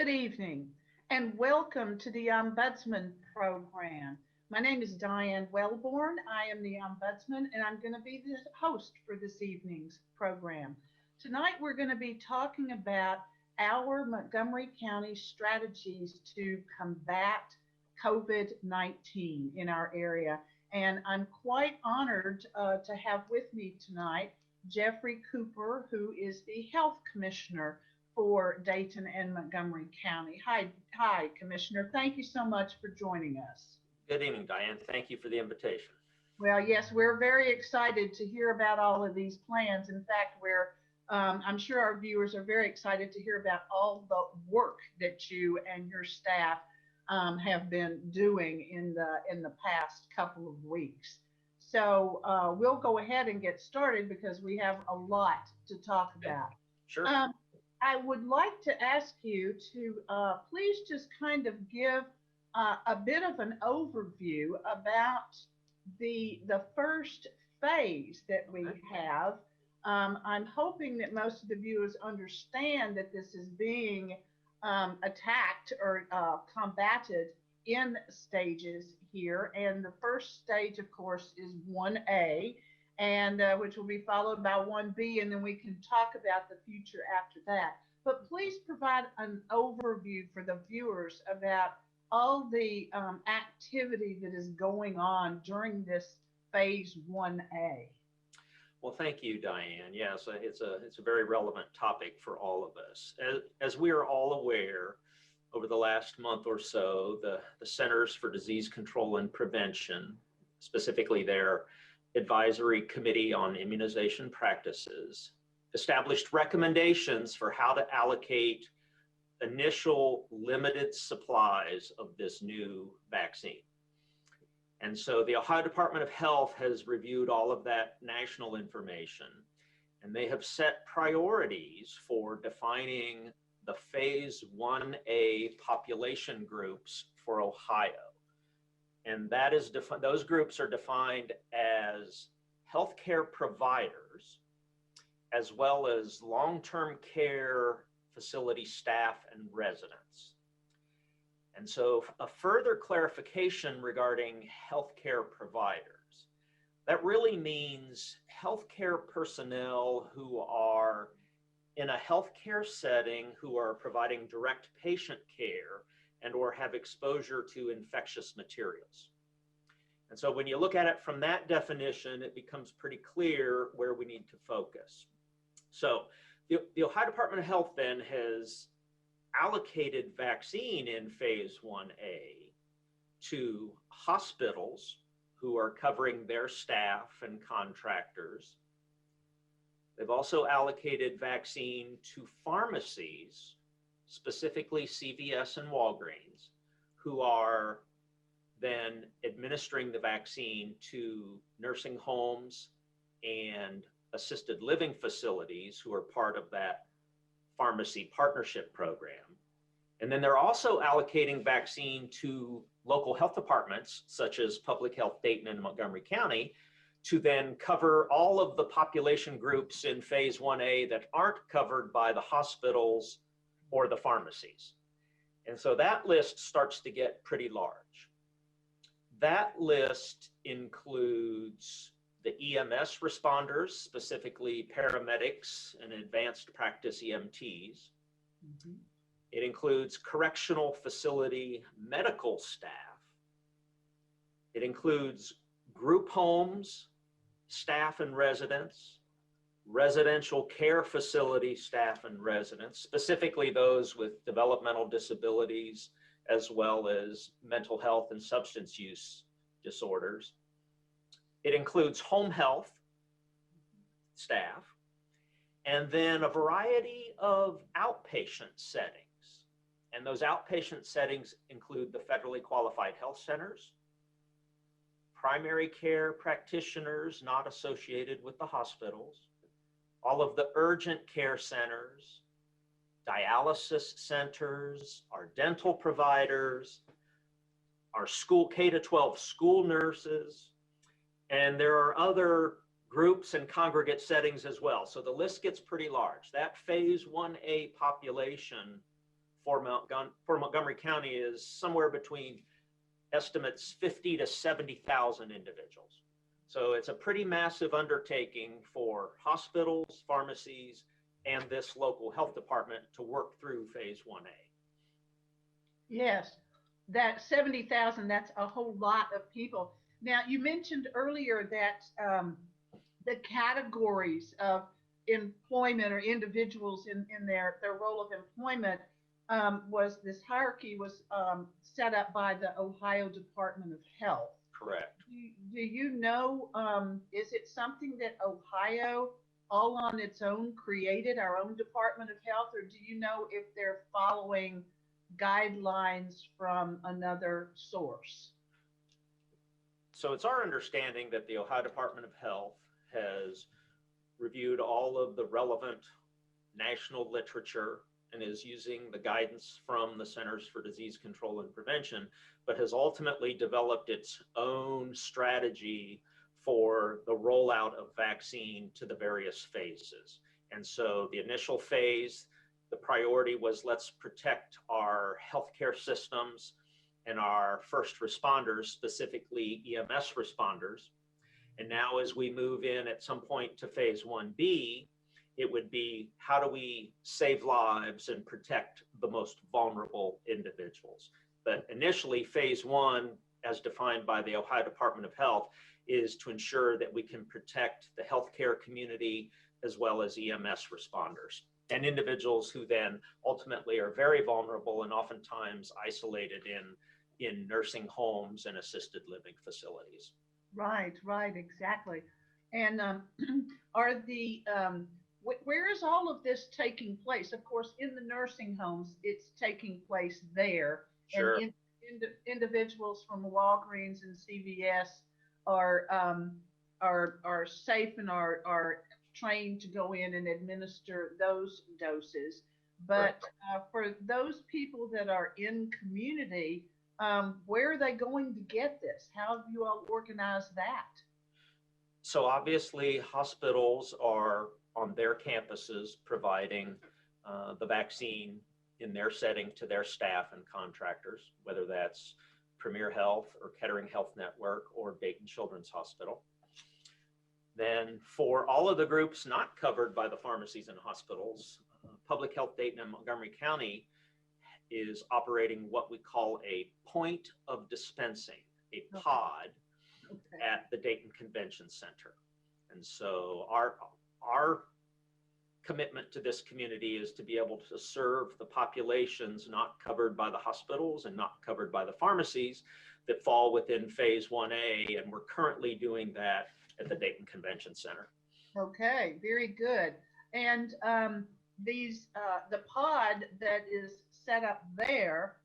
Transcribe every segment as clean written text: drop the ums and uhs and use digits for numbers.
Good evening and welcome to the Ombudsman program. My name is Diane Welborn. I am the Ombudsman and I'm going to be the host for this evening's program. Tonight we're going to be talking about our Montgomery County strategies to combat COVID-19 in our area. And I'm quite honored to have with me tonight Jeffrey Cooper, who is the Health Commissioner for Dayton and Montgomery County. Hi, Commissioner. Thank you so much for joining us. Good evening, Diane. Thank you for the invitation. Well, yes, we're very excited to hear about all of these plans. In fact, I'm sure our viewers are very excited to hear about all the work that you and your staff have been doing in the past couple of weeks. So we'll go ahead and get started because we have a lot to talk about. Sure. I would like to ask you to please just kind of give a bit of an overview about the first phase that we have. I'm hoping that most of the viewers understand that this is being attacked or combated in stages here. And the first stage, of course, is 1A, and which will be followed by 1B, and then we can talk about the future after that. But please provide an overview for the viewers about all the activity that is going on during this phase 1A. Well, thank you, Diane. Yes, it's a very relevant topic for all of us. As we are all aware, over the last month or so, the Centers for Disease Control and Prevention, specifically their Advisory Committee on Immunization Practices, established recommendations for how to allocate initial limited supplies of this new vaccine. And so the Ohio Department of Health has reviewed all of that national information, and they have set priorities for defining the phase 1A population groups for Ohio. And that is those groups are defined as healthcare providers, as well as long-term care facility staff and residents. And so a further clarification regarding healthcare providers, that really means healthcare personnel who are in a healthcare setting who are providing direct patient care and or have exposure to infectious materials. And so when you look at it from that definition, it becomes pretty clear where we need to focus. So the Ohio Department of Health then has allocated vaccine in phase 1A to hospitals who are covering their staff and contractors. They've also allocated vaccine to pharmacies, specifically CVS and Walgreens, who are then administering the vaccine to nursing homes and assisted living facilities who are part of that pharmacy partnership program. And then they're also allocating vaccine to local health departments, such as Public Health Dayton and Montgomery County, to then cover all of the population groups in phase 1A that aren't covered by the hospitals or the pharmacies. And so that list starts to get pretty large. That list includes the EMS responders, specifically paramedics and advanced practice EMTs. Mm-hmm. It includes correctional facility medical staff. It includes group homes, staff and residents, residential care facility staff and residents, specifically those with developmental disabilities, as well as mental health and substance use disorders. It includes home health staff, and then a variety of outpatient settings. And those outpatient settings include the federally qualified health centers, primary care practitioners not associated with the hospitals, all of the urgent care centers, dialysis centers, our dental providers, our school K-12 school nurses, and there are other groups and congregate settings as well. So the list gets pretty large. That phase 1A population for Montgomery County is somewhere between estimates 50 to 70,000 individuals. So it's a pretty massive undertaking for hospitals, pharmacies, and this local health department to work through phase 1A. Yes, that 70,000, that's a whole lot of people. Now, you mentioned earlier that the categories of employment or individuals in their role of employment was this hierarchy was set up by the Ohio Department of Health. Correct. Do you know, is it something that Ohio all on its own created, our own Department of Health, or do you know if they're following guidelines from another source? So it's our understanding that the Ohio Department of Health has reviewed all of the relevant national literature and is using the guidance from the Centers for Disease Control and Prevention, but has ultimately developed its own strategy for the rollout of vaccine to the various phases. And so the initial phase, the priority was let's protect our healthcare systems and our first responders, specifically EMS responders. And now as we move in at some point to phase 1B, it would be how do we save lives and protect the most vulnerable individuals. But initially, phase 1, as defined by the Ohio Department of Health, is to ensure that we can protect the healthcare community as well as EMS responders and individuals who then ultimately are very vulnerable and oftentimes isolated in nursing homes and assisted living facilities. Right, exactly. And are the where is all of this taking place? Of course, in the nursing homes, it's taking place there. Sure. And individuals from Walgreens and CVS are safe and are trained to go in and administer those doses. But for those people that are in community, where are they going to get this? How have you all organized that? So obviously hospitals are on their campuses providing the vaccine in their setting to their staff and contractors, whether that's Premier Health or Kettering Health Network or Dayton Children's Hospital. Then for all of the groups not covered by the pharmacies and hospitals, Public Health Dayton and Montgomery County is operating what we call a point of dispensing, a pod, at the Dayton Convention Center. And so our commitment to this community is to be able to serve the populations not covered by the hospitals and not covered by the pharmacies that fall within phase 1A, and we're currently doing that at the Dayton Convention Center. Okay, very good. And the pod that is set up there,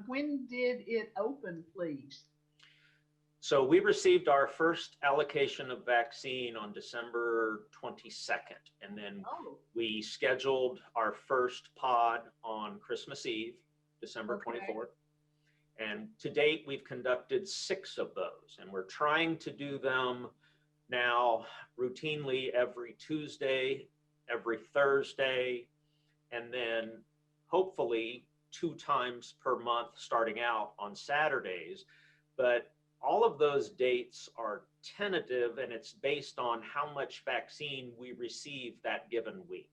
when did it open, please? So we received our first allocation of vaccine on December 22nd, and then we scheduled our first pod on Christmas Eve, December 24th. And to date, we've conducted 6 of those, and we're trying to do them now routinely every Tuesday, every Thursday, and then hopefully 2 times per month starting out on Saturdays. But all of those dates are tentative, and it's based on how much vaccine we receive that given week.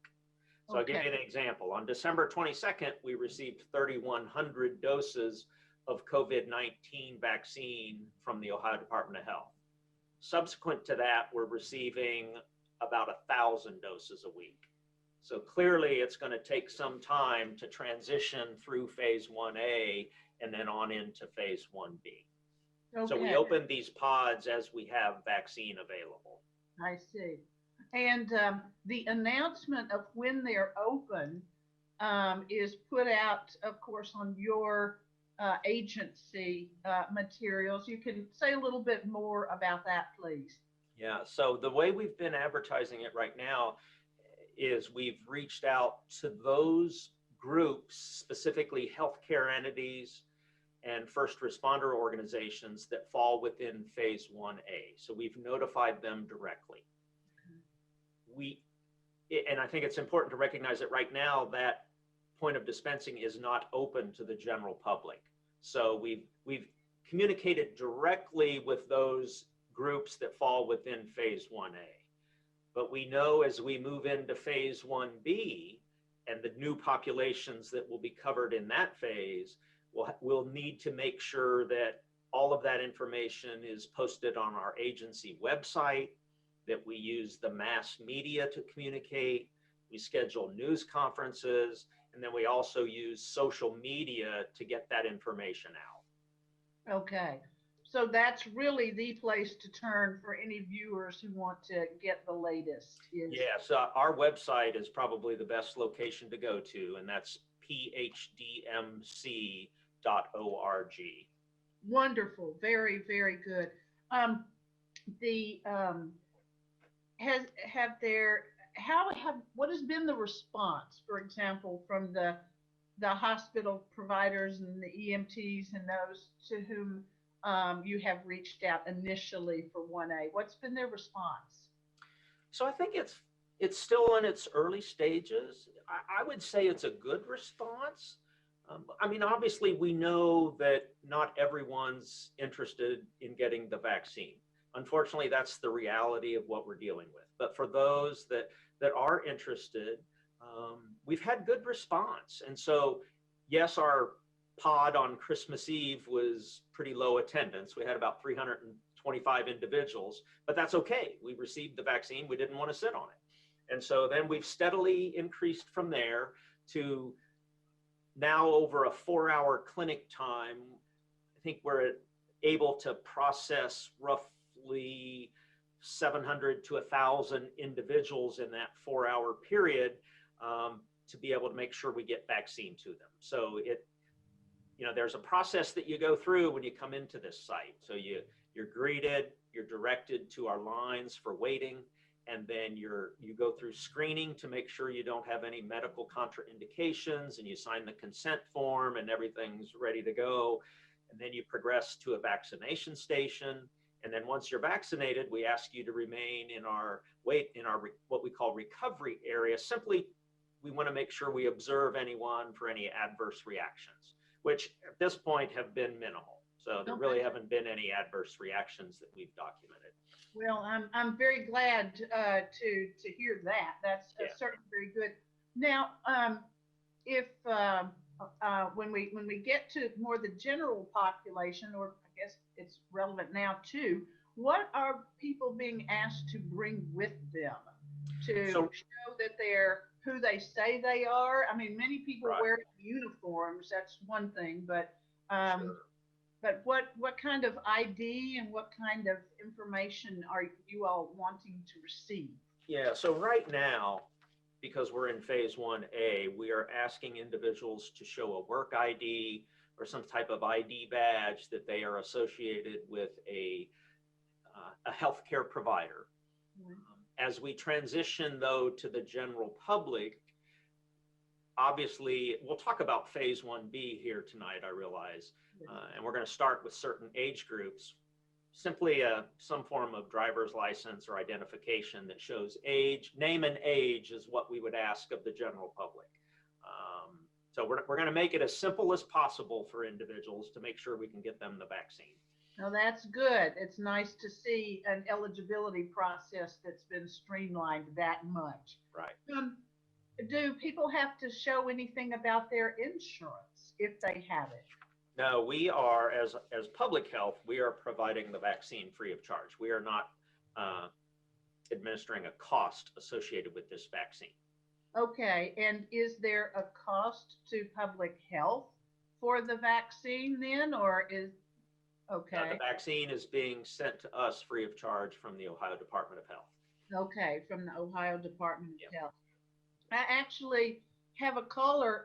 So I'll give you an example. On December 22nd, we received 3,100 doses of COVID-19 vaccine from the Ohio Department of Health. Subsequent to that, we're receiving about 1,000 doses a week. So clearly it's going to take some time to transition through phase 1A and then on into phase 1B. So we open these pods as we have vaccine available. I see. And the announcement of when they're open is put out, of course, on your agency materials. You can say a little bit more about that, please. Yeah, so the way we've been advertising it right now is we've reached out to those groups, specifically healthcare entities and first responder organizations that fall within phase 1A. So we've notified them directly. And I think it's important to recognize that right now that point of dispensing is not open to the general public. So we've communicated directly with those groups that fall within phase 1A. But we know as we move into phase 1B and the new populations that will be covered in that phase, we'll need to make sure that all of that information is posted on our agency website, that we use the mass media to communicate, we schedule news conferences, and then we also use social media to get that information out. Okay. So that's really the place to turn for any viewers who want to get the latest. Yes, our website is probably the best location to go to, and that's phdmc.org. Wonderful. Very, very good. What has been the response, for example, from the hospital providers and the EMTs and those to whom you have reached out initially for 1A? What's been their response? So I think it's still in its early stages. I would say it's a good response. I mean, obviously, we know that not everyone's interested in getting the vaccine. Unfortunately, that's the reality of what we're dealing with. But for those that are interested, we've had good response. And so, yes, our pod on Christmas Eve was pretty low attendance. We had about 325 individuals, but that's okay. We received the vaccine. We didn't want to sit on it. And so then we've steadily increased from there to now over a 4-hour clinic time. I think we're able to process roughly 700 to 1,000 individuals in that 4-hour period to be able to make sure we get vaccine to them. So there's a process that you go through when you come into this site. So you're greeted, you're directed to our lines for waiting, and then you go through screening to make sure you don't have any medical contraindications, and you sign the consent form and everything's ready to go. And then you progress to a vaccination station. And then once you're vaccinated, we ask you to remain in our what we call recovery area. Simply, we want to make sure we observe anyone for any adverse reactions, which at this point have been minimal. So there really haven't been any adverse reactions that we've documented. Well, I'm very glad to hear that. That's certainly very good. Now, if when we get to more the general population, or I guess it's relevant now too, what are people being asked to bring with them to show that they're who they say they are? I mean, many people wear uniforms. That's one thing, but but what kind of ID and what kind of information are you all wanting to receive? Yeah, so right now, because we're in phase 1A, we are asking individuals to show a work ID or some type of ID badge that they are associated with a healthcare provider. As we transition, though, to the general public, obviously, we'll talk about phase 1B here tonight, I realize, and we're going to start with certain age groups. Simply some form of driver's license or identification that shows age, name and age is what we would ask of the general public. So we're going to make it as simple as possible for individuals to make sure we can get them the vaccine. Now that's good. It's nice to see an eligibility process that's been streamlined that much. Right. Do people have to show anything about their insurance if they have it? No, we are, as public health, we are providing the vaccine free of charge. We are not administering a cost associated with this vaccine. Okay, and is there a cost to public health for the vaccine then, or is, okay. The vaccine is being sent to us free of charge from the Ohio Department of Health. Okay, from the Ohio Department of Health. I actually have a caller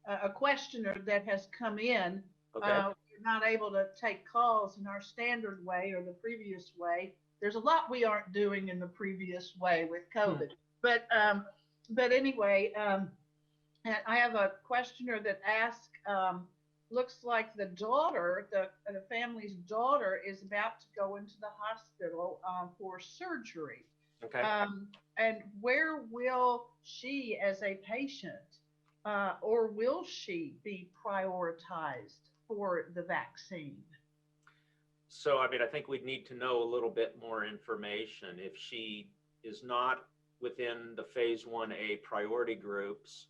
a questioner that has come in. Okay. We're not able to take calls in our standard way or the previous way. There's a lot we aren't doing in the previous way with COVID. But anyway, I have a questioner that asked, looks like the daughter, the family's daughter is about to go into the hospital for surgery. Okay. And where will she, as a patient, or will she be prioritized for the vaccine? So, I mean, I think we'd need to know a little bit more information. If she is not within the phase 1A priority groups,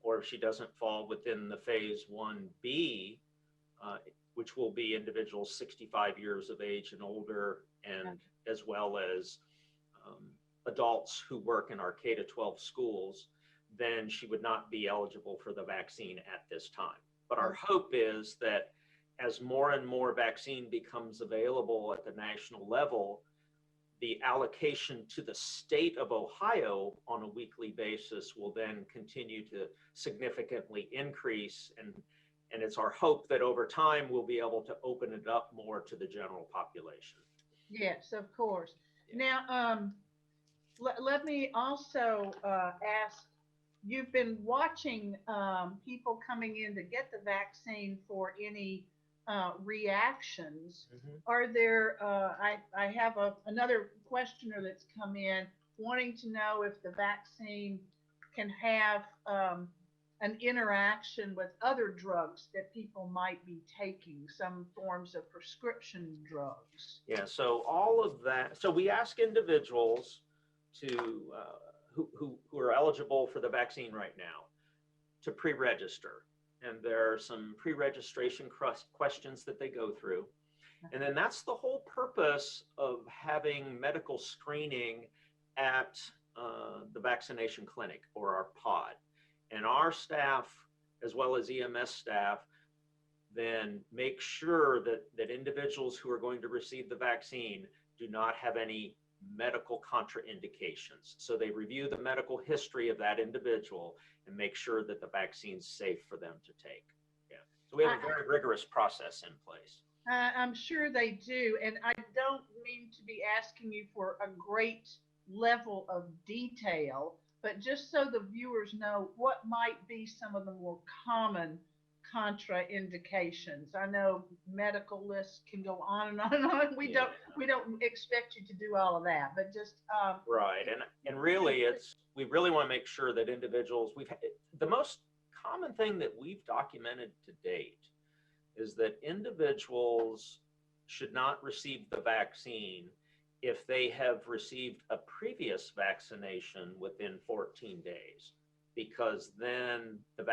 or if she doesn't fall within the phase 1B, which will be individuals 65 years of age and older, and as well as adults who work in our K to 12 schools, then she would not be eligible for the vaccine at this time. But our hope is that as more and more vaccine becomes available at the national level, the allocation to the state of Ohio on a weekly basis will then continue to significantly increase. And it's our hope that over time we'll be able to open it up more to the general population. Yes, of course. Yeah. Now, let me also ask, you've been watching people coming in to get the vaccine for any reactions. Mm-hmm. Are there, I have another questioner that's come in wanting to know if the vaccine can have an interaction with other drugs that people might be taking, some forms of prescription drugs. Yeah, so all of that, so we ask individuals to, who are eligible for the vaccine right now to pre-register. And there are some pre-registration questions that they go through. And then that's the whole purpose of having medical screening at the vaccination clinic or our pod. And our staff, as well as EMS staff, then make sure that individuals who are going to receive the vaccine do not have any medical contraindications. So they review the medical history of that individual and make sure that the vaccine's safe for them to take. Yeah. So we have a very rigorous process in place. I'm sure they do. And I don't mean to be asking you for a great level of detail, but just so the viewers know what might be some of the more common contraindications. I know medical lists can go on and on and on. We don't expect you to do all of that, but just right. And really, we really want to make sure that individuals, the most common thing that we've documented to date is that individuals should not receive the vaccine if they have received a previous vaccination within 14 days, because then the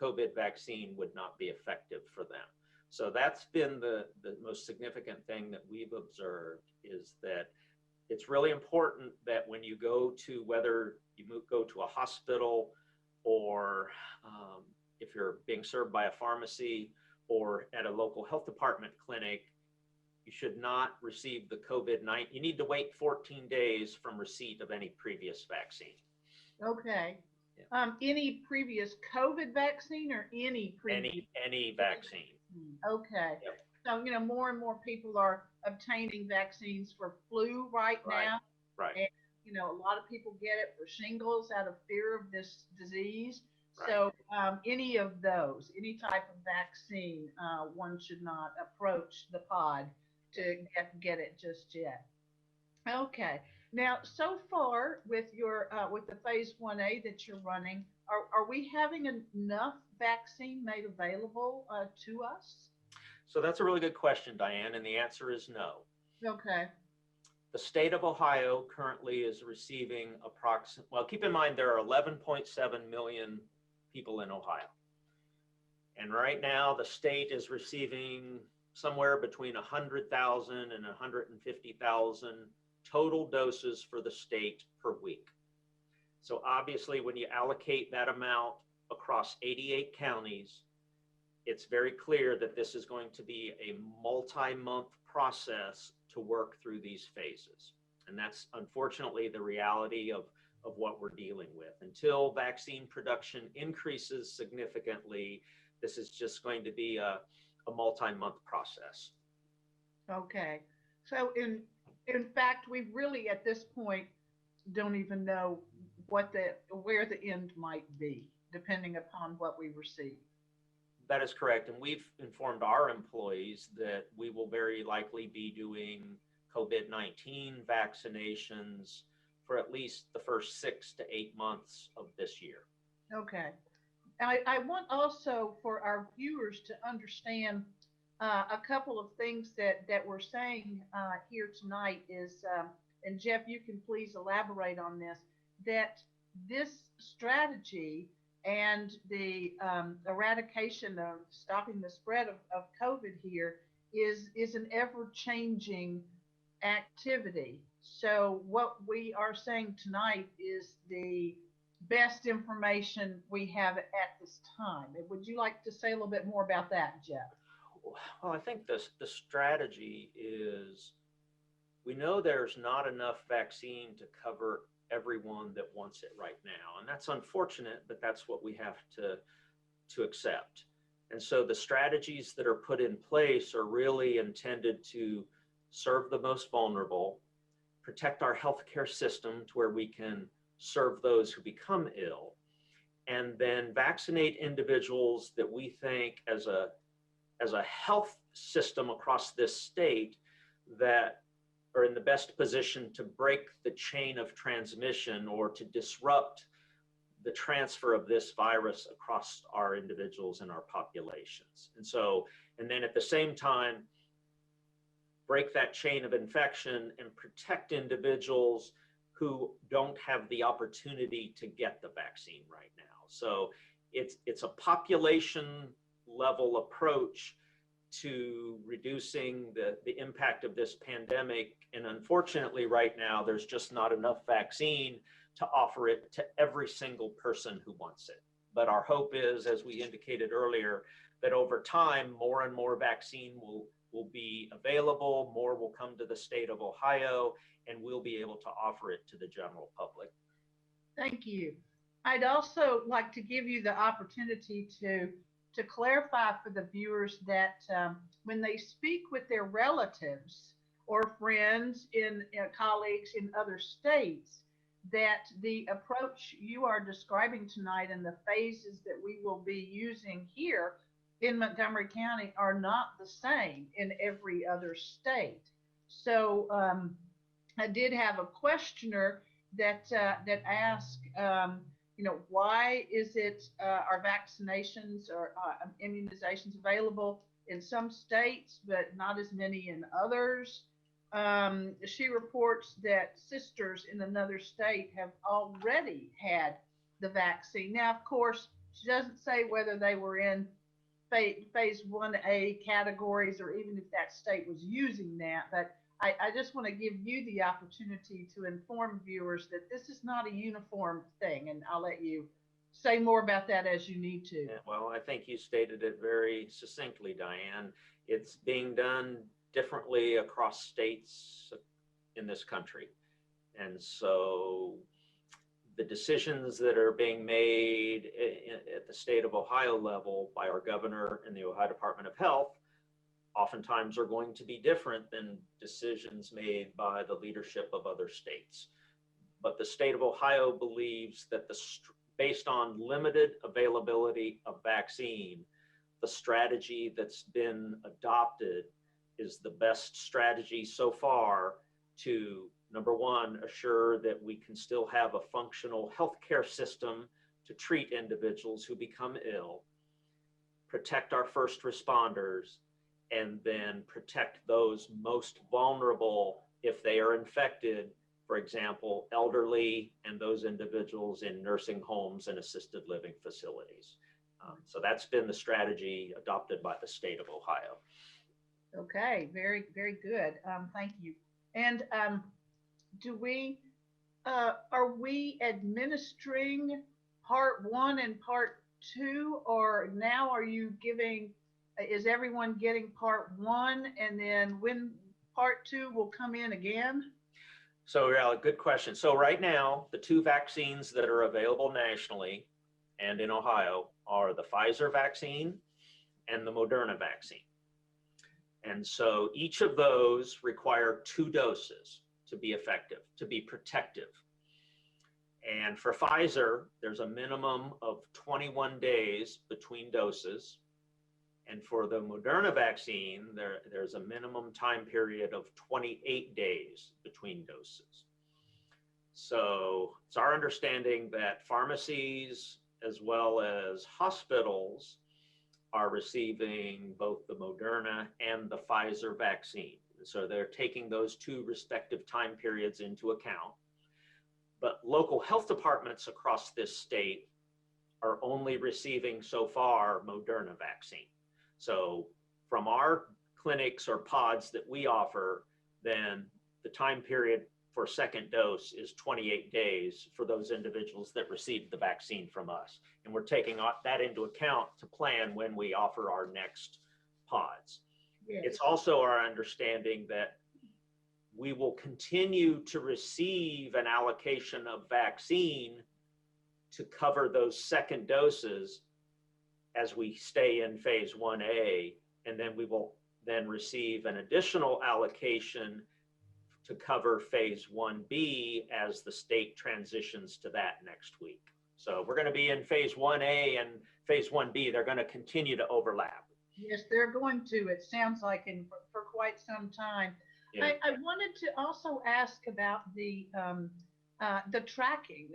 COVID vaccine would not be effective for them. So that's been the most significant thing that we've observed, is that it's really important that when you go to, whether you go to a hospital or if you're being served by a pharmacy or at a local health department clinic, you should not receive the COVID-19. You need to wait 14 days from receipt of any previous vaccine. Okay. Yeah. Any previous COVID vaccine or any previous? Any vaccine. Okay. Yep. So, more and more people are obtaining vaccines for flu right now. Right. And, a lot of people get it for shingles out of fear of this disease. Right. So any of those, any type of vaccine, one should not approach the pod to get it just yet. Okay. Now, so far with your with the phase 1A that you're running, are we having enough vaccine made available to us? So that's a really good question, Diane, and the answer is no. Okay. The state of Ohio currently is receiving well, keep in mind there are 11.7 million people in Ohio. And right now the state is receiving somewhere between 100,000 and 150,000 total doses for the state per week. So obviously when you allocate that amount across 88 counties, it's very clear that this is going to be a multi-month process to work through these phases. And that's unfortunately the reality of what we're dealing with. Until vaccine production increases significantly, this is just going to be a multi-month process. Okay. So in fact, we really at this point don't even know where the end might be, depending upon what we receive. That is correct. And we've informed our employees that we will very likely be doing COVID-19 vaccinations for at least the first 6 to 8 months of this year. Okay. I want also for our viewers to understand a couple of things that we're saying here tonight is, and Jeff, you can please elaborate on this, that this strategy and the eradication of stopping the spread of COVID here is an ever-changing activity. So what we are saying tonight is the best information we have at this time. Would you like to say a little bit more about that, Jeff? Well, I think the strategy is, we know there's not enough vaccine to cover everyone that wants it right now. And that's unfortunate, but that's what we have to accept. And so the strategies that are put in place are really intended to serve the most vulnerable, protect our healthcare system to where we can serve those who become ill, and then vaccinate individuals that we think as a health system across this state that are in the best position to break the chain of transmission or to disrupt the transfer of this virus across our individuals and our populations. And then at the same time, break that chain of infection and protect individuals who don't have the opportunity to get the vaccine right now. So it's a population level approach to reducing the impact of this pandemic. And unfortunately, right now, there's just not enough vaccine to offer it to every single person who wants it. But our hope is, as we indicated earlier, that over time, more and more vaccine will be available, more will come to the state of Ohio, and we'll be able to offer it to the general public. Thank you. I'd also like to give you the opportunity to clarify for the viewers that when they speak with their relatives or friends in colleagues in other states, that the approach you are describing tonight and the phases that we will be using here in Montgomery County are not the same in every other state. So I did have a questioner that asked, why is it are vaccinations or immunizations available in some states but not as many in others? She reports that sisters in another state have already had the vaccine. Now, of course, she doesn't say whether they were in phase 1A categories or even if that state was using that, but I just want to give you the opportunity to inform viewers that this is not a uniform thing, and I'll let you say more about that as you need to. Yeah, well, I think you stated it very succinctly, Diane. It's being done differently across states in this country. And so the decisions that are being made at the state of Ohio level by our governor and the Ohio Department of Health oftentimes are going to be different than decisions made by the leadership of other states. But the state of Ohio believes that based on limited availability of vaccine, the strategy that's been adopted is the best strategy so far to, number one, assure that we can still have a functional healthcare system to treat individuals who become ill, protect our first responders, and then protect those most vulnerable if they are infected, for example, elderly and those individuals in nursing homes and assisted living facilities. So that's been the strategy adopted by the state of Ohio. Okay, very, very good. Thank you. And are we administering part 1 and part 2, or now are you is everyone getting part 1 and then when part 2 will come in again? So yeah, good question. So right now, the 2 vaccines that are available nationally and in Ohio are the Pfizer vaccine and the Moderna vaccine. And so each of those require 2 doses to be effective, to be protective. And for Pfizer, there's a minimum of 21 days between doses. And for the Moderna vaccine, there's a minimum time period of 28 days between doses. So it's our understanding that pharmacies as well as hospitals are receiving both the Moderna and the Pfizer vaccine. So they're taking those two respective time periods into account. But local health departments across this state are only receiving so far Moderna vaccine. So from our clinics or pods that we offer, then the time period for second dose is 28 days for those individuals that received the vaccine from us. And we're taking that into account to plan when we offer our next pods. Yes. It's also our understanding that we will continue to receive an allocation of vaccine to cover those second doses as we stay in phase 1A, and then we will then receive an additional allocation to cover phase 1B as the state transitions to that next week. So we're going to be in phase 1A and phase 1B. They're going to continue to overlap. Yes, they're going to. It sounds like for quite some time. Yeah. I wanted to also ask about the tracking,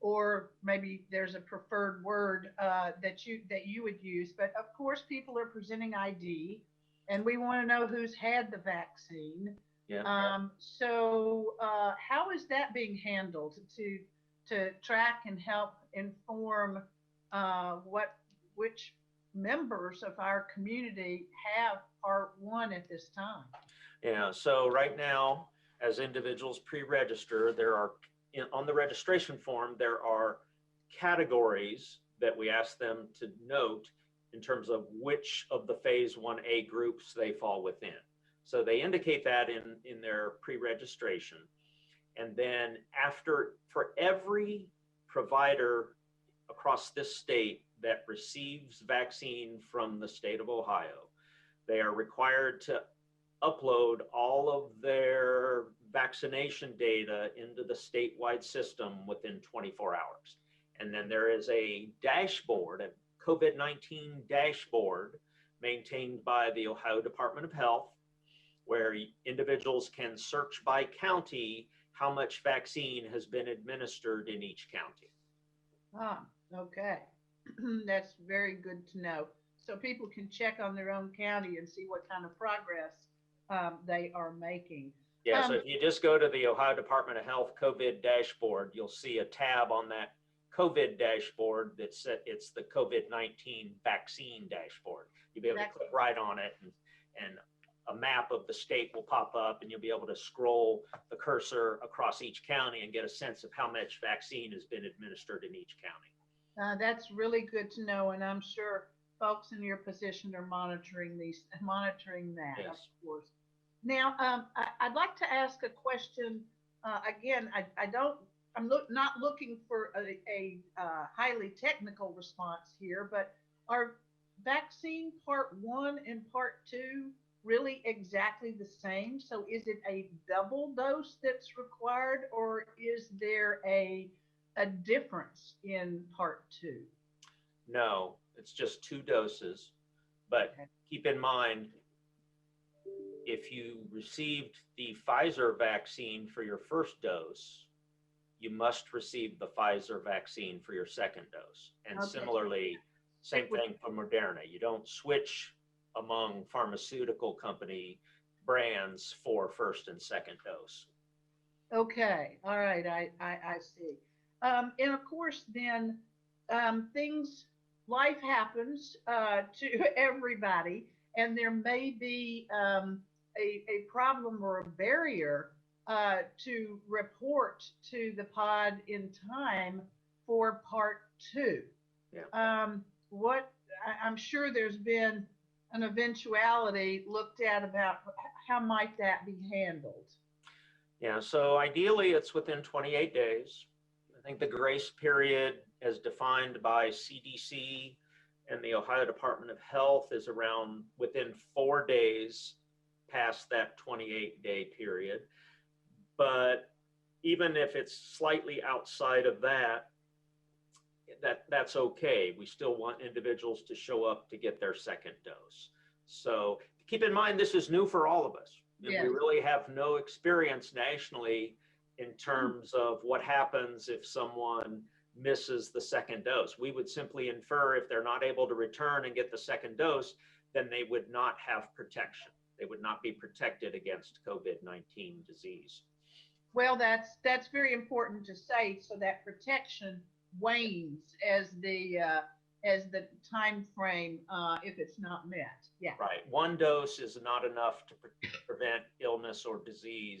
or maybe there's a preferred word that you would use. But of course, people are presenting ID, and we want to know who's had the vaccine. Yeah. So how is that being handled to track and help inform which members of our community have Part 1 at this time? Yeah, so right now, as individuals pre-register, on the registration form, there are categories that we ask them to note in terms of which of the phase 1A groups they fall within. So they indicate that in their pre-registration. And then for every provider across this state that receives vaccine from the state of Ohio, they are required to upload all of their vaccination data into the statewide system within 24 hours. And then there is a dashboard, a COVID-19 dashboard maintained by the Ohio Department of Health, where individuals can search by county how much vaccine has been administered in each county. Okay. That's very good to know. So people can check on their own county and see what kind of progress they are making. Yeah, so if you just go to the Ohio Department of Health COVID dashboard, you'll see a tab on that COVID dashboard it's the COVID-19 vaccine dashboard. You'll be able to click right on it, and a map of the state will pop up, and you'll be able to scroll the cursor across each county and get a sense of how much vaccine has been administered in each county. That's really good to know, and I'm sure folks in your position are monitoring that, Yes. Of course. Now, I'd like to ask a question. Again, I'm not looking for a highly technical response here, but are vaccine Part 1 and Part 2 really exactly the same? So is it a double dose that's required, or is there a difference in Part 2? No, it's just 2 doses. But Okay. keep in mind, if you received the Pfizer vaccine for your first dose, you must receive the Pfizer vaccine for your second dose. And Okay. Similarly, same thing for Moderna. You don't switch among pharmaceutical company brands for first and second dose. Okay, all right, I see. And of course, then life happens to everybody, and there may be a problem or a barrier to report to the pod in time for Part 2. Yeah. I'm sure there's been an eventuality looked at about how might that be handled. Yeah, so ideally it's within 28 days. I think the grace period as defined by CDC and the Ohio Department of Health is around within 4 days past that 28-day period. But even if it's slightly outside of that, that's okay. We still want individuals to show up to get their second dose. So keep in mind, this is new for all of us. Yes. We really have no experience nationally in terms of what happens if someone misses the second dose. We would simply infer if they're not able to return and get the second dose, then they would not have protection. They would not be protected against COVID-19 disease. Well, that's very important to say, so that protection wanes as the time frame if it's not met. Yeah. Right. One dose is not enough to prevent illness or disease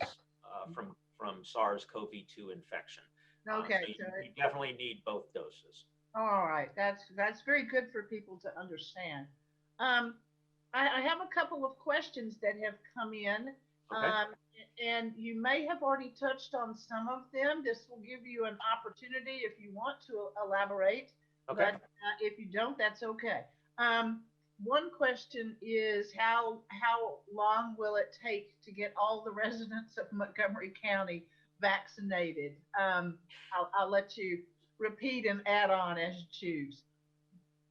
from SARS-CoV-2 infection. Okay. So you definitely need both doses. All right. That's very good for people to understand. I have a couple of questions that have come in. Okay. And you may have already touched on some of them. This will give you an opportunity if you want to elaborate. Okay. But if you don't, that's okay. One question is how long will it take to get all the residents of Montgomery County vaccinated? I'll let you repeat and add on as you choose.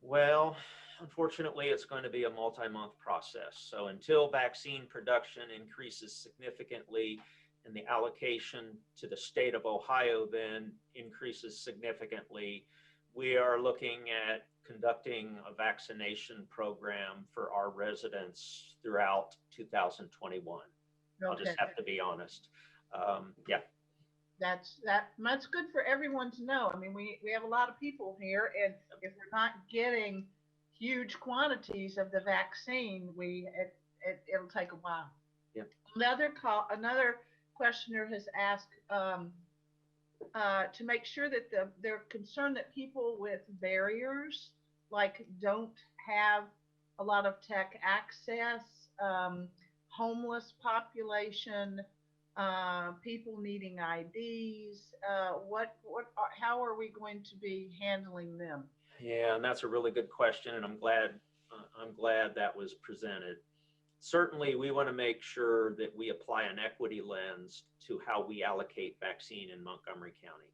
Well, unfortunately, it's going to be a multi-month process. So until vaccine production increases significantly and the allocation to the state of Ohio then increases significantly, we are looking at conducting a vaccination program for our residents throughout 2021. Okay. I'll just have to be honest. Yeah. That's good for everyone to know. I mean, we have a lot of people here, and if we're not getting huge quantities of the vaccine, it'll take a while. Yeah. Another questioner has asked to make sure that they're concerned that people with barriers, like don't have a lot of tech access, homeless population, people needing IDs, how are we going to be handling them? Yeah, and that's a really good question, and I'm glad that was presented. Certainly, we want to make sure that we apply an equity lens to how we allocate vaccine in Montgomery County.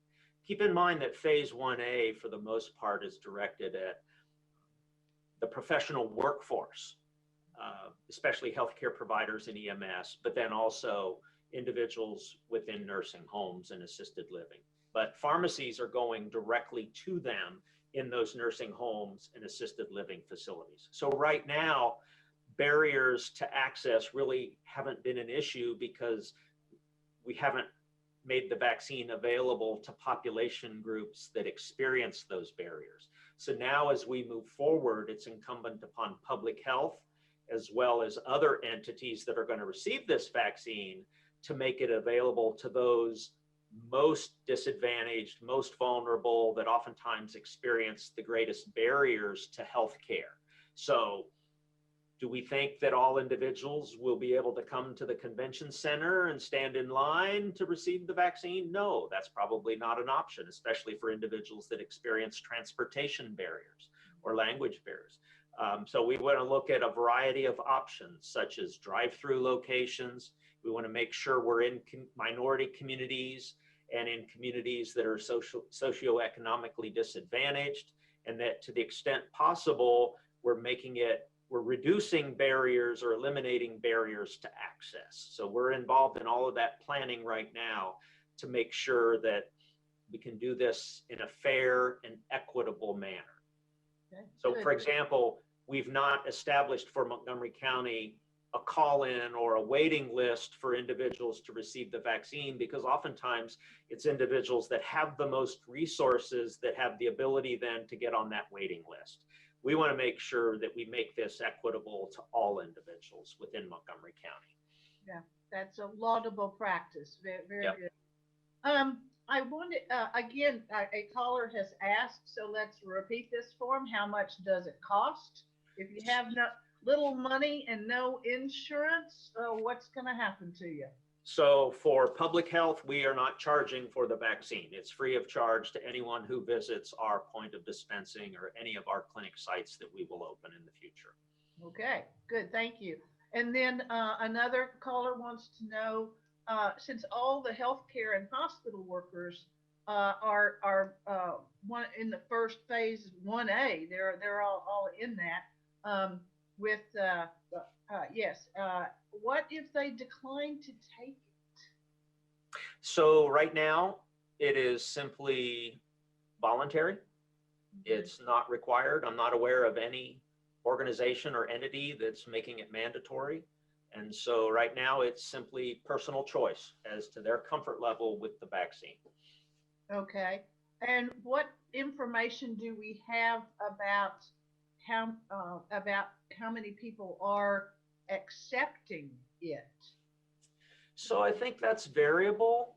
Keep in mind that Phase 1A, for the most part, is directed at the professional workforce, especially healthcare providers and EMS, but then also individuals within nursing homes and assisted living. But pharmacies are going directly to them in those nursing homes and assisted living facilities. So right now, barriers to access really haven't been an issue because we haven't made the vaccine available to population groups that experience those barriers. So now as we move forward, it's incumbent upon public health as well as other entities that are going to receive this vaccine to make it available to those most disadvantaged, most vulnerable, that oftentimes experience the greatest barriers to health care. So do we think that all individuals will be able to come to the convention center and stand in line to receive the vaccine? No, that's probably not an option, especially for individuals that experience transportation barriers or language barriers. So we want to look at a variety of options, such as drive-through locations. We want to make sure we're in minority communities and in communities that are socioeconomically disadvantaged, and that to the extent possible, we're reducing barriers or eliminating barriers to access. So we're involved in all of that planning right now to make sure that we can do this in a fair and equitable manner. Okay. So for example, we've not established for Montgomery County a call-in or a waiting list for individuals to receive the vaccine, because oftentimes it's individuals that have the most resources that have the ability then to get on that waiting list. We want to make sure that we make this equitable to all individuals within Montgomery County. Yeah, that's a laudable practice. Very, very Yep. good. I wanted, again, a caller has asked, so let's repeat this for him. How much does it cost? If you have little money and no insurance, what's going to happen to you? So for public health, we are not charging for the vaccine. It's free of charge to anyone who visits our point of dispensing or any of our clinic sites that we will open in the future. Okay, good, thank you. And then another caller wants to know, since all the healthcare and hospital workers are one in the first phase 1A, they're all in that. What if they decline to take it? So right now, it is simply voluntary. It's not required. I'm not aware of any organization or entity that's making it mandatory. And so right now it's simply personal choice as to their comfort level with the vaccine. Okay. And what information do we have about how many people are accepting it? So I think that's variable.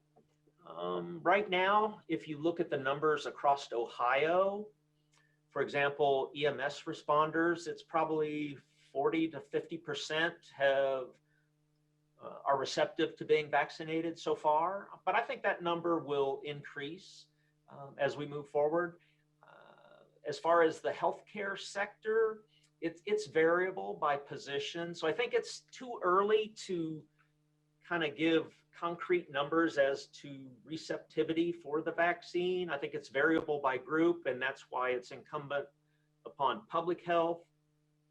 Right now, if you look at the numbers across Ohio, for example, EMS responders, it's probably 40 to 50% are receptive to being vaccinated so far. But I think that number will increase as we move forward. As far as the healthcare sector, it's variable by position. So I think it's too early to kind of give concrete numbers as to receptivity for the vaccine. I think it's variable by group, and that's why it's incumbent upon public health,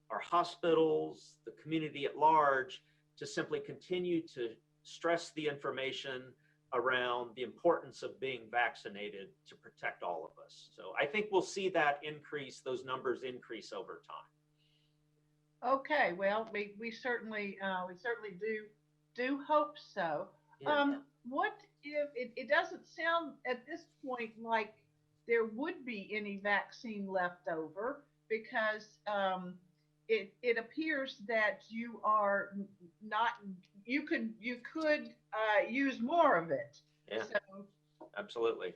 our hospitals, the community at large, to simply continue to stress the information around the importance of being vaccinated to protect all of us. So I think we'll see that increase, those numbers increase over time. Okay, well, we certainly do hope so. Yeah. What if it doesn't sound at this point like there would be any vaccine left over, because it appears that you are not, you could use more of it. Yeah, So, absolutely.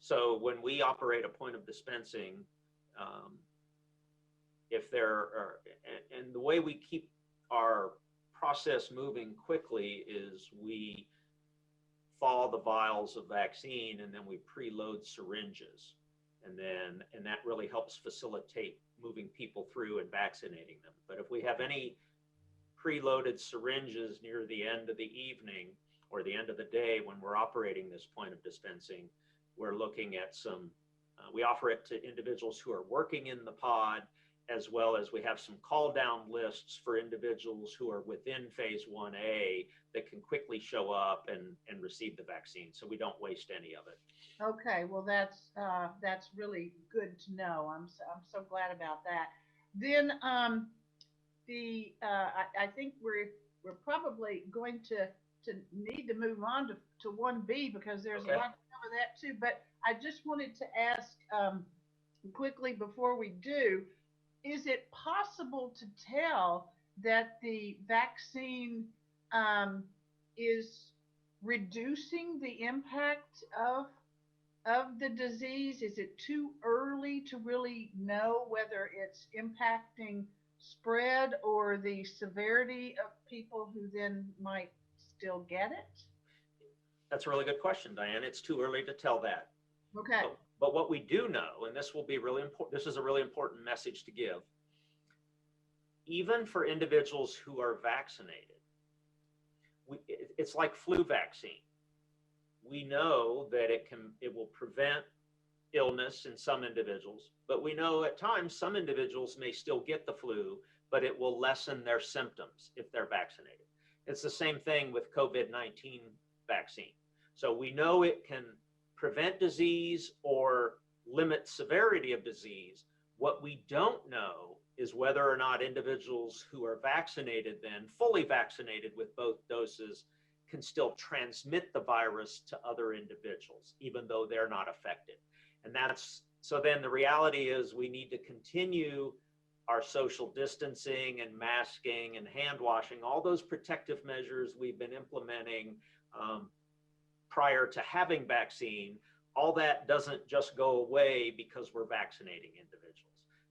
So when we operate a point of dispensing, if there are, and the way we keep our process moving quickly is we thaw the vials of vaccine and then we preload syringes. And that really helps facilitate moving people through and vaccinating them. But if we have any preloaded syringes near the end of the evening or the end of the day when we're operating this point of dispensing, we're looking at we offer it to individuals who are working in the pod, as well as we have some call down lists for individuals who are within phase 1A that can quickly show up and receive the vaccine. So we don't waste any of it. okay, well that's really good to know. I'm so glad about that. Then I think we're probably going to need to move on to 1B, because there's Okay. a lot to cover that too. But I just wanted to ask quickly before we do, is it possible to tell that the vaccine is reducing the impact of the disease? Is it too early to really know whether it's impacting spread or the severity of people who then might still get it? That's a really good question, Diane. It's too early to tell that. Okay. But what we do know, and this will be really important, this is a really important message to give, even for individuals who are vaccinated, it's like flu vaccine. We know that it will prevent illness in some individuals, but we know at times some individuals may still get the flu, but it will lessen their symptoms if they're vaccinated. It's the same thing with COVID-19 vaccine. So we know it can prevent disease or limit severity of disease. What we don't know is whether or not individuals who are vaccinated, then fully vaccinated with both doses, can still transmit the virus to other individuals, even though they're not affected. And so then the reality is we need to continue our social distancing and masking and hand washing, all those protective measures we've been implementing prior to having vaccine. All that doesn't just go away because we're vaccinating individuals.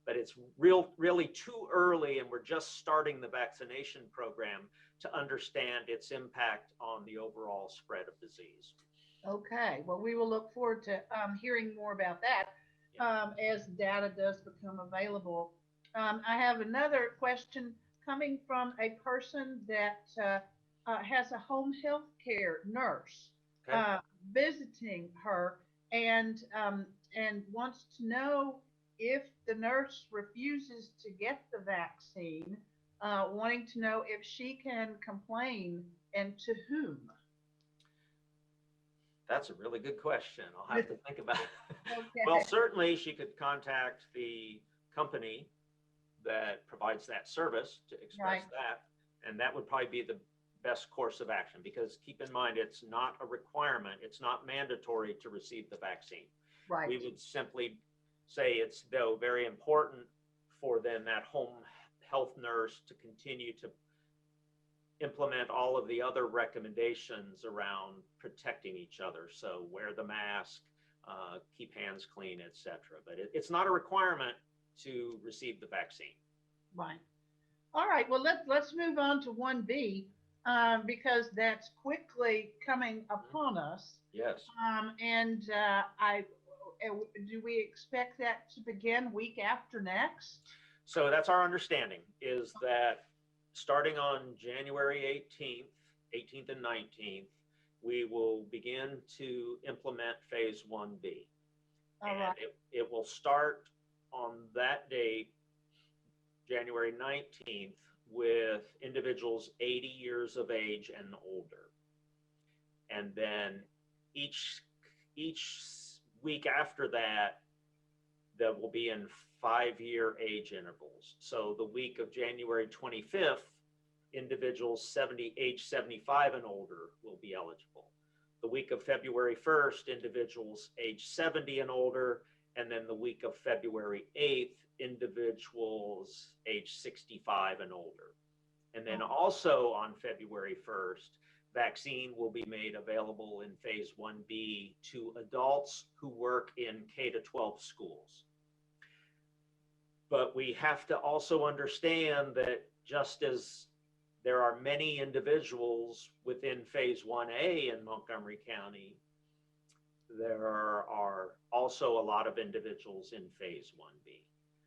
But it's really too early, and we're just starting the vaccination program to understand its impact on the overall spread of disease. Okay, well, we will look forward to hearing more about that as data does become available. I have another question coming from a person that has a home health care nurse visiting her, and wants to know if the nurse refuses to get the vaccine, wanting to know if she can complain and to whom. That's a really good question. I'll have to think about it. Okay. Well, certainly she could contact the company that provides that service to express Right. that. And that would probably be the best course of action, because keep in mind, it's not a requirement. It's not mandatory to receive the vaccine. Right. We would simply say it's, though, very important for then that home health nurse to continue to implement all of the other recommendations around protecting each other. So wear the mask, keep hands clean, etc. But it's not a requirement to receive the vaccine. Right. All right. Well, let's move on to 1B, because that's quickly coming upon us. Yes. And do we expect that to begin week after next? So that's our understanding, is that starting on January 18th and 19th, we will begin to implement phase 1B. All and right. it will start on that date, January 19th, with individuals 80 years of age and older. And then each week after that, that will be in 5-year age intervals. So the week of January 25th, individuals age 75 and older will be eligible. The week of February 1st, individuals age 70 and older. And then the week of February 8th, individuals age 65 and older. And then also on February 1st, vaccine will be made available in phase 1B to adults who work in K-12 schools. But we have to also understand that just as there are many individuals within phase 1A in Montgomery County, there are also a lot of individuals in phase 1B.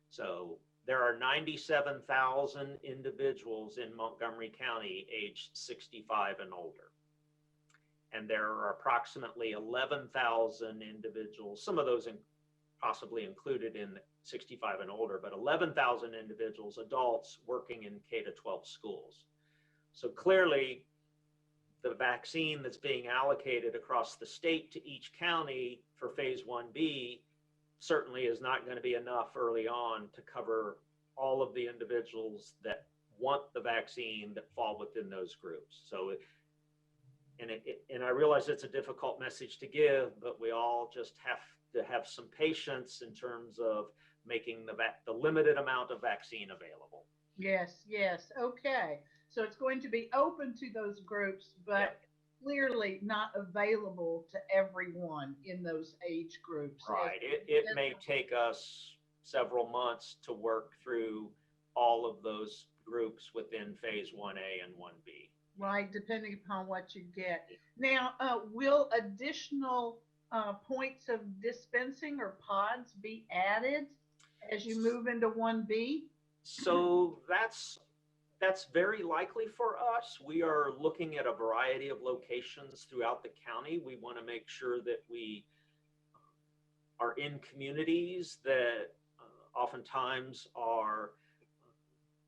So there are 97,000 individuals in Montgomery County aged 65 and older. And there are approximately 11,000 individuals, some of those possibly included in 65 and older, but 11,000 individuals, adults working in K-12 schools. So clearly, the vaccine that's being allocated across the state to each county for phase 1B certainly is not going to be enough early on to cover all of the individuals that want the vaccine that fall within those groups. So, and I realize it's a difficult message to give, but we all just have to have some patience in terms of making the limited amount of vaccine available. Yes, yes. Okay. So it's going to be open to those groups, but clearly not available to everyone in those age groups. Right. It may take us several months to work through all of those groups within phase 1A and 1B. Right, depending upon what you get. Now, will additional points of dispensing or pods be added as you move into 1B? So that's very likely for us. We are looking at a variety of locations throughout the county. We want to make sure that we are in communities that oftentimes are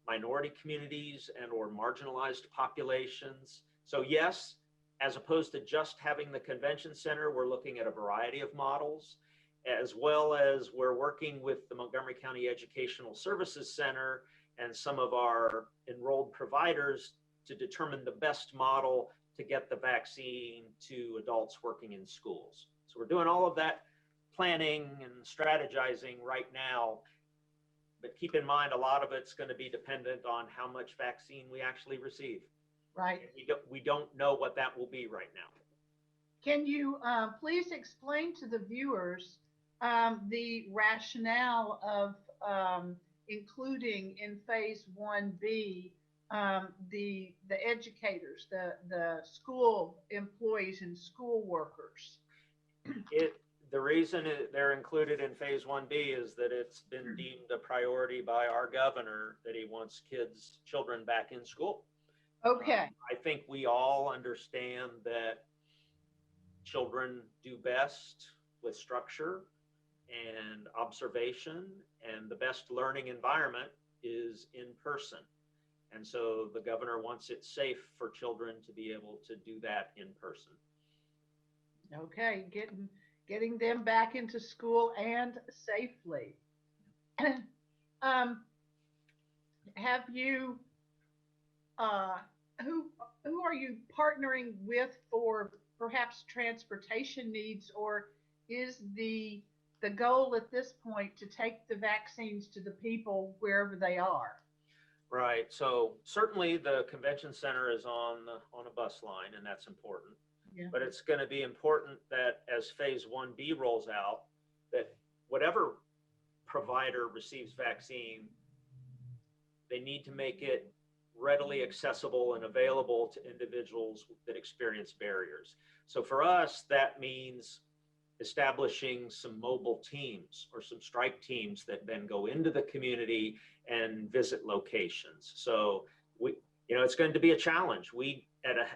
minority communities and or marginalized populations. So yes, as opposed to just having the convention center, we're looking at a variety of models, as well as we're working with the Montgomery County Educational Services Center and some of our enrolled providers to determine the best model to get the vaccine to adults working in schools. So we're doing all of that planning and strategizing right now, but keep in mind, a lot of it's going to be dependent on how much vaccine we actually receive. Right. We don't know what that will be right now. Can you please explain to the viewers the rationale of including in phase 1B the educators, the school employees and school workers? The reason they're included in phase 1B is that it's been deemed a priority by our governor that he wants children back in school. Okay. I think we all understand that children do best with structure and observation, and the best learning environment is in person. And so the governor wants it safe for children to be able to do that in person. Okay, getting them back into school and safely. um, have you uh, who are you partnering with for perhaps transportation needs, or is the goal at this point to take the vaccines to the people wherever they are? Right. So certainly the convention center is on a bus line, and that's important. Yeah. But it's going to be important that as phase 1B rolls out, that whatever provider receives vaccine, they need to make it readily accessible and available to individuals that experience barriers. So for us, that means establishing some mobile teams or some strike teams that then go into the community and visit locations. So it's going to be a challenge.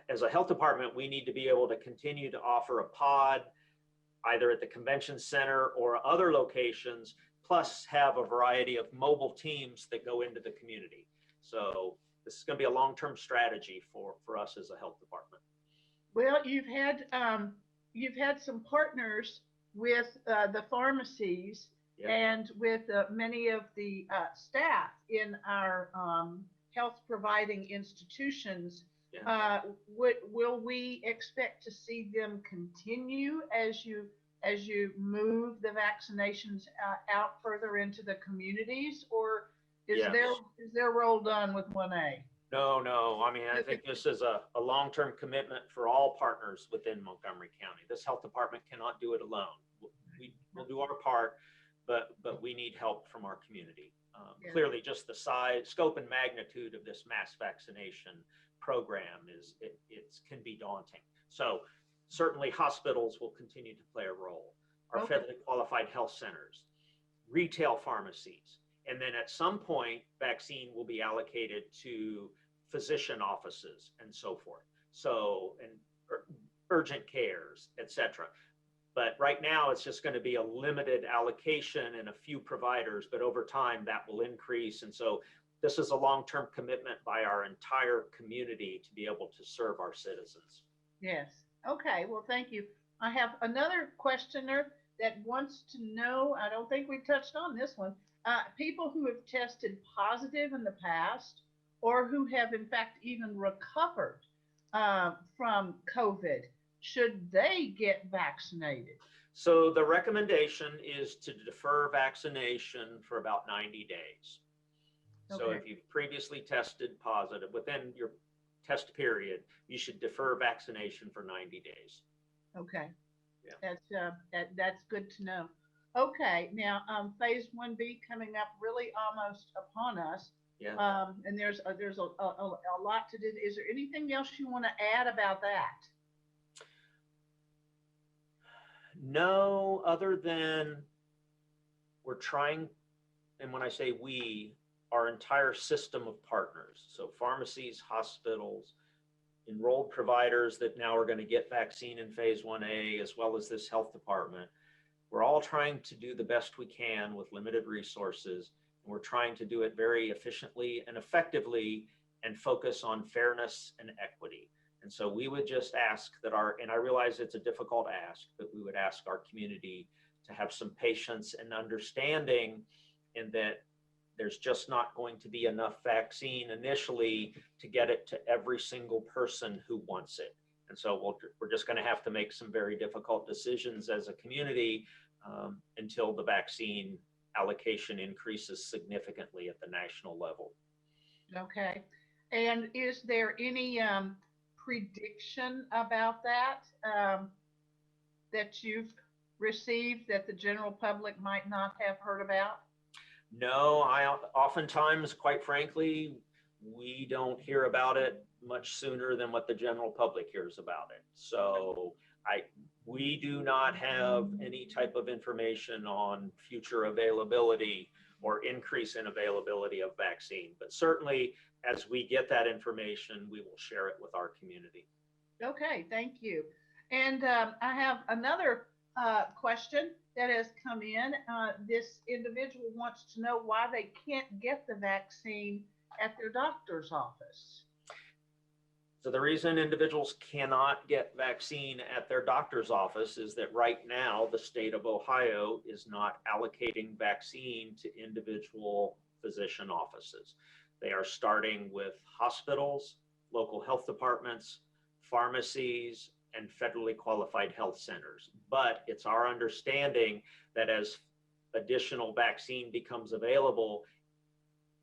As a health department, we need to be able to continue to offer a pod either at the convention center or other locations, plus have a variety of mobile teams that go into the community. So this is going to be a long-term strategy for us as a health department. Well, you've had some partners with the pharmacies, yep, and with many of the staff in our health providing institutions. Yeah. Will we expect to see them continue as you move the vaccinations out further into the communities, or is yes, their role done with 1A? No. I mean, I think this is a long-term commitment for all partners within Montgomery County. This health department cannot do it alone. We'll do our part, but we need help from our community. Yes. Clearly, just the size, scope, and magnitude of this mass vaccination program can be daunting. So certainly hospitals will continue to play a role. Our okay, federally qualified health centers, retail pharmacies, and then at some point, vaccine will be allocated to physician offices and so forth. So, and urgent cares, et cetera. But right now, it's just going to be a limited allocation and a few providers, but over time that will increase. And so this is a long-term commitment by our entire community to be able to serve our citizens. Yes. Okay. Well, thank you. I have another questioner that wants to know, I don't think we touched on this one, people who have tested positive in the past or who have in fact even recovered from COVID, should they get vaccinated? So the recommendation is to defer vaccination for about 90 days. Okay. So if you've previously tested positive within your test period, you should defer vaccination for 90 days. Okay. Yeah. That's good to know. Okay, now phase 1B coming up really almost upon us. Yeah. And there's a lot to do. Is there anything else you want to add about that? No, other than we're trying, and when I say we, our entire system of partners, so pharmacies, hospitals, enrolled providers that now are going to get vaccine in phase 1A, as well as this health department, we're all trying to do the best we can with limited resources. And we're trying to do it very efficiently and effectively and focus on fairness and equity. And so we would just ask that and I realize it's a difficult ask, but we would ask our community to have some patience and understanding in that there's just not going to be enough vaccine initially to get it to every single person who wants it. And so we're just going to have to make some very difficult decisions as a community until the vaccine allocation increases significantly at the national level. Okay. And is there any prediction about that that you've received that the general public might not have heard about? No, oftentimes, quite frankly, we don't hear about it much sooner than what the general public hears about it. So we do not have any type of information on future availability or increase in availability of vaccine. But certainly, as we get that information, we will share it with our community. Okay, thank you. And I have another question that has come in. This individual wants to know why they can't get the vaccine at their doctor's office. So the reason individuals cannot get vaccine at their doctor's office is that right now the state of Ohio is not allocating vaccine to individual physician offices. They are starting with hospitals, local health departments, pharmacies, and federally qualified health centers. But it's our understanding that as additional vaccine becomes available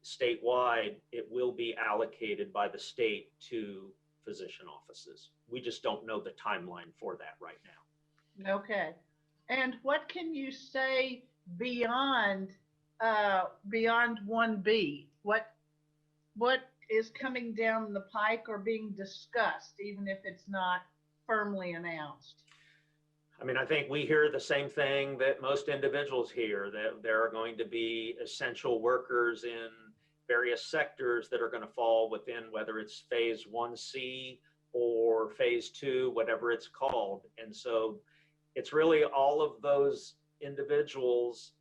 statewide, it will be allocated by the state to physician offices. We just don't know the timeline for that right now. Okay. And what can you say beyond beyond 1B? What is coming down the pike or being discussed, even if it's not firmly announced? I mean, I think we hear the same thing that most individuals hear, that there are going to be essential workers in various sectors that are going to fall within, whether it's phase 1C or phase 2, whatever it's called. And so it's really all of those individuals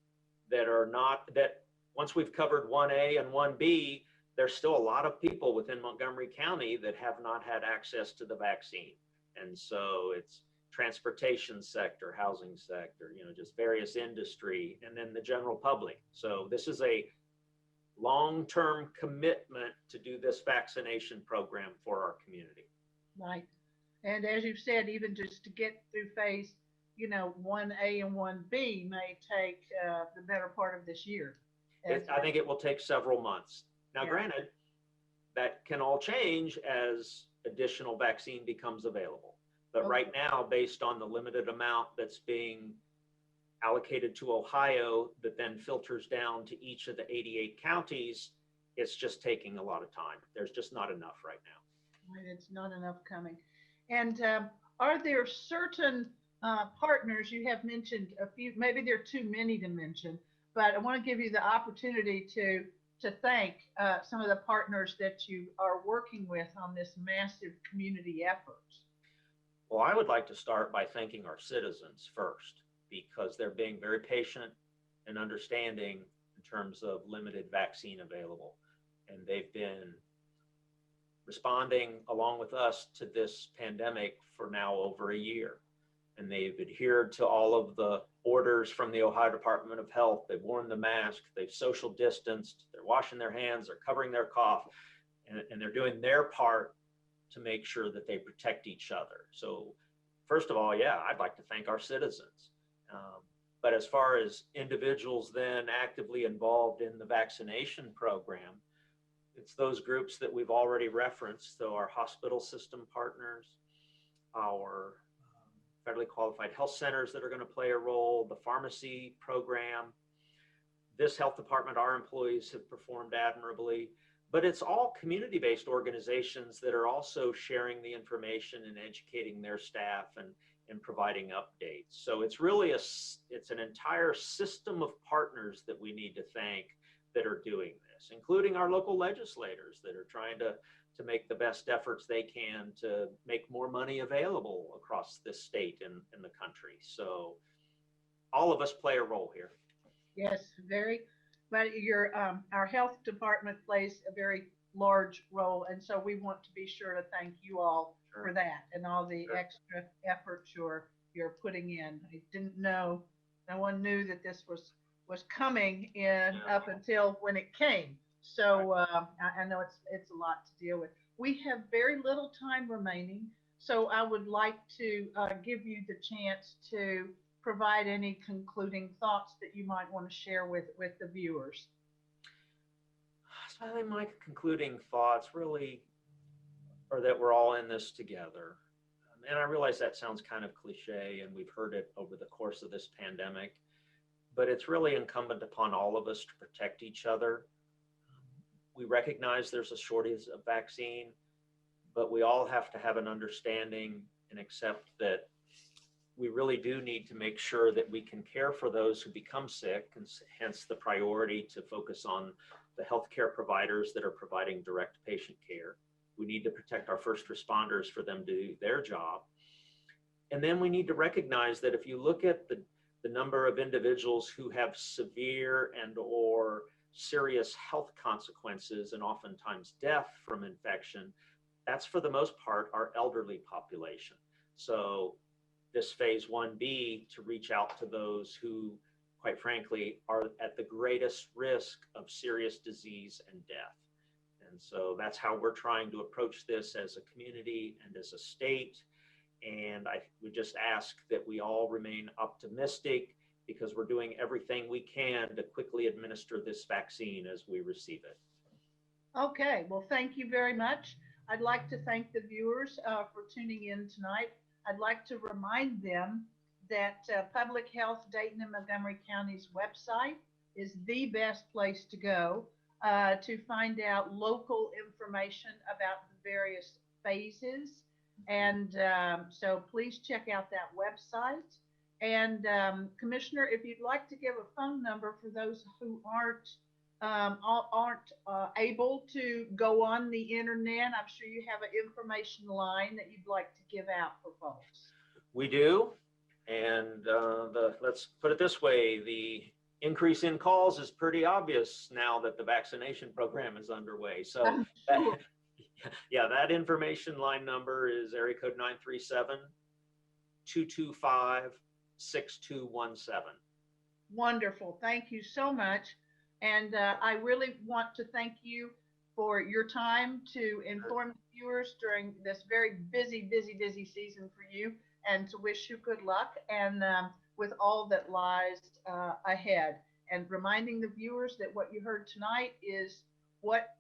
that are not, that once we've covered 1A and 1B, there's still a lot of people within Montgomery County that have not had access to the vaccine. And so it's transportation sector, housing sector, just various industry, and then the general public. So this is a long-term commitment to do this vaccination program for our community. Right. And as you've said, even just to get through phase, 1A and 1B may take the better part of this year. I think it will take several months. Now, Yeah. Granted, that can all change as additional vaccine becomes available. But Okay. Right now, based on the limited amount that's being allocated to Ohio that then filters down to each of the 88 counties, it's just taking a lot of time. There's just not enough right now. Right, it's not enough coming. And are there certain partners, you have mentioned a few, maybe there are too many to mention, but I want to give you the opportunity to thank some of the partners that you are working with on this massive community effort. Well, I would like to start by thanking our citizens first, because they're being very patient and understanding in terms of limited vaccine available. And they've been responding along with us to this pandemic for now over a year. And they've adhered to all of the orders from the Ohio Department of Health. They've worn the mask, they've social distanced, they're washing their hands, they're covering their cough, and they're doing their part to make sure that they protect each other. So first of all, yeah, I'd like to thank our citizens. But as far as individuals then actively involved in the vaccination program, it's those groups that we've already referenced. So our hospital system partners, our federally qualified health centers that are going to play a role, the pharmacy program. This health department, our employees have performed admirably, but it's all community-based organizations that are also sharing the information and educating their staff and providing updates. So it's really it's an entire system of partners that we need to thank that are doing this, including our local legislators that are trying to make the best efforts they can to make more money available across this state and the country. So all of us play a role here. Yes, but our health department plays a very large role. And so we want to be sure to thank you all for that and all the extra efforts you're putting in. I didn't know, no one knew that this was coming in up until when it came. So I know it's a lot to deal with. We have very little time remaining, so I would like to give you the chance to provide any concluding thoughts that you might want to share with the viewers. So I think my concluding thoughts really are that we're all in this together. And I realize that sounds kind of cliche, and we've heard it over the course of this pandemic, but it's really incumbent upon all of us to protect each other. We recognize there's a shortage of vaccine, but we all have to have an understanding and accept that we really do need to make sure that we can care for those who become sick, and hence the priority to focus on the healthcare providers that are providing direct patient care. We need to protect our first responders for them to do their job. And then we need to recognize that if you look at the number of individuals who have severe and or serious health consequences and oftentimes death from infection, that's for the most part our elderly population. So this phase 1B to reach out to those who, quite frankly, are at the greatest risk of serious disease and death. And so that's how we're trying to approach this as a community and as a state. And I would just ask that we all remain optimistic, because we're doing everything we can to quickly administer this vaccine as we receive it. Okay, well, thank you very much. I'd like to thank the viewers for tuning in tonight. I'd like to remind them that Public Health Dayton and Montgomery County's website is the best place to go to find out local information about the various phases. And so please check out that website. And Commissioner, if you'd like to give a phone number for those who aren't able to go on the internet, I'm sure you have an information line that you'd like to give out for folks. We do. And let's put it this way, the increase in calls is pretty obvious now that the vaccination program is underway. So Sure. yeah, that information line number is area code 937-225-6217. Wonderful. Thank you so much. And I really want to thank you for your time to inform the viewers during this very busy season for you, and to wish you good luck and with all that lies ahead. And reminding the viewers that what you heard tonight is what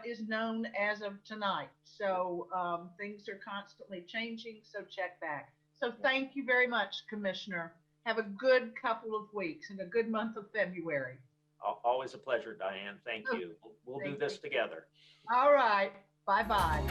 is known as of tonight. So things are constantly changing, so check back. So thank you very much, Commissioner. Have a good couple of weeks and a good month of February. Always a pleasure, Diane. Thank you. We'll do this together. All right. Bye-bye.